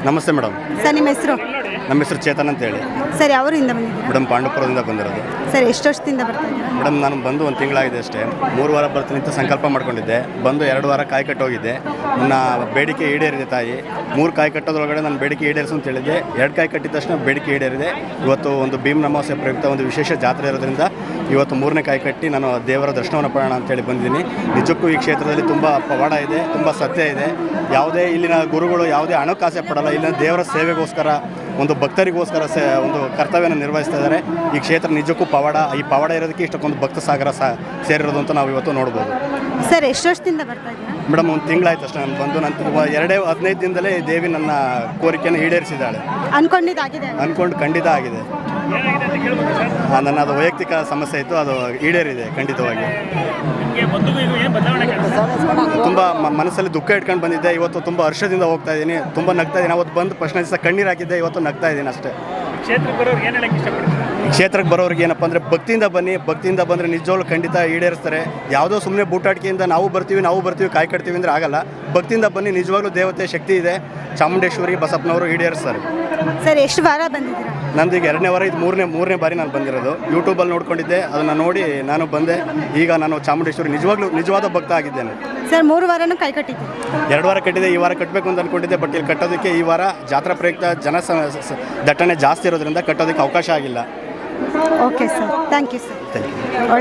ನಮಸ್ತೆ madam. Sir ನಿಮ್ಮ ಹೆಸರು? ನಮ್ಮ ಹೆಸರು ಚೇತನ್ ಅಂತ ಹೇಳಿ. ಸರ್ ಯಾವೂರಿಂದ ಬಂದಿದ್ದೀರಾ? ಮೇಡಮ್ ಪಾಂಡುಪುರದಿಂದ ಬಂದಿರೋದು. ಸರ್ ಎಷ್ಟು ವರ್ಷದಿಂದ ಬರ್ತಾ ಇದ್ದೀರಾ? ಮೇಡಮ್ ನಾನು ಬಂದು ಒಂದು ತಿಂಗಳಾಗಿದೆ ಅಷ್ಟೇ. 3 ವಾರ ಬರ್ತೀನಿ ಅಂತ ಸಂಕಲ್ಪ ಮಾಡ್ಕೊಂಡಿದ್ದೆ. ಬಂದು 2 ವಾರ ಕಾಯಿ ಕಟ್ಟೋಗಿದ್ದೆ. ನನ್ನ ಬೇಡಿಕೆ ಈಡೇರಿದೆ ತಾಯಿ. 3 ಕಾಯಿ ಕಟ್ಟೋದ್ರೊಳಗಡೆ ನನ್ನ ಬೇಡಿಕೆ ಈಡೇರಿಸು ಅಂತ ಹೇಳಿದ್ದೆ. 2 ಕಾಯಿ ಕಟ್ಟಿದ ತಕ್ಷಣ ಬೇಡಿಕೆ ಈಡೇರಿದೆ. ಇವತ್ತು ಒಂದು ಭೀಮ್ ಅಮಾವಾಸ್ಯೆ ಪ್ರಯುಕ್ತ ಒಂದು ವಿಶೇಷ ಜಾತ್ರೆ ಇರೋದ್ರಿಂದ ಇವತ್ತು 3ನೇ ಕಾಯಿ ಕಟ್ಟಿ ನಾನು ದೇವರ ದರ್ಶನವನ್ನು ಪಡೋಣ ಅಂತೇಳಿ ಬಂದಿದ್ದೀನಿ. ನಿಜಕ್ಕೂ ಈ ಕ್ಷೇತ್ರದಲ್ಲಿ ತುಂಬ ಪವಾಡ ಇದೆ, ತುಂಬ ಸತ್ಯ ಇದೆ. ಯಾವುದೇ ಇಲ್ಲಿನ ಗುರುಗಳು ಯಾವುದೇ ಹಣಕ್ಕಾಸೆ ಪಡಲ್ಲ. ಇಲ್ಲಿನ ದೇವರ ಸೇವೆಗೋಸ್ಕರ, ಒಂದು ಭಕ್ತರಿಗೋಸ್ಕರ ಒಂದು ಕರ್ತವ್ಯನ ನಿರ್ವಹಿಸ್ತಾ ಇದ್ದಾರೆ. ಈ ಕ್ಷೇತ್ರ ನಿಜಕ್ಕೂ ಪವಾಡ. ಈ ಪವಾಡ ಇರೋದಕ್ಕೆ ಇಷ್ಟಕ್ಕೊಂದು ಭಕ್ತ ಸಾಗರ ಸೇರಿರೋದು ಅಂತ ನಾವು ಇವತ್ತು ನೋಡ್ಬೋದು. ಸರ್ ಎಷ್ಟು ವರ್ಷದಿಂದ ಬರ್ತಾ ಇದ್ದೀರಾ? ಮೇಡಮ್ ಒಂದು ತಿಂಗಳಾಯ್ತು ಅಷ್ಟೇ ನಾನು ಬಂದು. ನಂತರ 15 ದಿನದಲ್ಲೇ ದೇವಿ ನನ್ನ ಕೋರಿಕೆಯನ್ನು ಈಡೇರಿಸಿದ್ದಾಳೆ. ಅಂದ್ಕೊಂಡು ಖಂಡಿತ ಆಗಿದೆ. ನನ್ನ ಅದು ವೈಯಕ್ತಿಕ ಸಮಸ್ಯೆ ಇತ್ತು, ಅದು ಈಡೇರಿದೆ ಖಂಡಿತವಾಗಿ. ತುಂಬ ಮನಸ್ಸಲ್ಲಿ ದುಃಖ ಇಟ್ಕೊಂಡು ಬಂದಿದ್ದೆ. ಇವತ್ತು ತುಂಬ ಹರ್ಷದಿಂದ ಹೋಗ್ತಾ ಇದ್ದೀನಿ, ತುಂಬ ನಗ್ತಾ ಇದ್ದೀನಿ. ಅವತ್ತು ಬಂದು ಫಸ್ಟ್ನೇ ದಿವಸ ಕಣ್ಣೀರು ಹಾಕಿದ್ದೆ, ಇವತ್ತು ನಗ್ತಾ ಇದ್ದೀನಿ ಅಷ್ಟೇ. ಕ್ಷೇತ್ರಕ್ಕೆ ಬರೋರಿಗೆ ಏನಪ್ಪ ಅಂದರೆ ಭಕ್ತಿಯಿಂದ ಬನ್ನಿ. ಭಕ್ತಿಯಿಂದ ಬಂದರೆ ನಿಜವಾಗ್ಲೂ ಖಂಡಿತ ಈಡೇರಿಸ್ತಾರೆ. ಯಾವುದೋ ಸುಮ್ಮನೆ ಬೂಟಾಟಿಕೆಯಿಂದ ನಾವು ಬರ್ತೀವಿ ಕಾಯಿ ಕಟ್ತೀವಿ ಅಂದರೆ ಆಗಲ್ಲ. ಭಕ್ತಿಯಿಂದ ಬನ್ನಿ, ನಿಜವಾಗ್ಲೂ ದೇವತೆ ಶಕ್ತಿ ಇದೆ. ಚಾಮುಂಡೇಶ್ವರಿ ಬಸಪ್ಪನವರು ಈಡೇರಿಸ್ತಾರೆ. ಸರ್ ಎಷ್ಟು ವಾರ ಬಂದಿದ್ದೀರಾ? ನಂದು ಈಗ 2ನೇ ವಾರ. ಇದು ಮೂರನೇ ಬಾರಿ ನಾನು ಬಂದಿರೋದು. ಯೂಟ್ಯೂಬಲ್ಲಿ ನೋಡ್ಕೊಂಡಿದ್ದೆ, ಅದನ್ನು ನೋಡಿ ನಾನು ಬಂದೆ. ಈಗ ನಾನು ಚಾಮುಂಡೇಶ್ವರಿ ನಿಜವಾದ ಭಕ್ತ ಆಗಿದ್ದೇನೆ. ಸರ್ 3 ವಾರನೂ ಕಾಯಿ ಕಟ್ಟಿದ್ದೀವಿ. 2 ವಾರ ಕಟ್ಟಿದೆ. ಈ ವಾರ ಕಟ್ಟಬೇಕು ಅಂತ ಅಂದ್ಕೊಂಡಿದ್ದೆ, ಬಟ್ ಇಲ್ಲಿ ಕಟ್ಟೋದಕ್ಕೆ ಈ ವಾರ ಜಾತ್ರಾ ಪ್ರಯುಕ್ತ ದಟ್ಟಣೆ ಜಾಸ್ತಿ ಇರೋದ್ರಿಂದ ಕಟ್ಟೋದಕ್ಕೆ ಅವಕಾಶ ಆಗಿಲ್ಲ. Okay sir, thank you sir. Thank you. ಒಳ್ಳೆ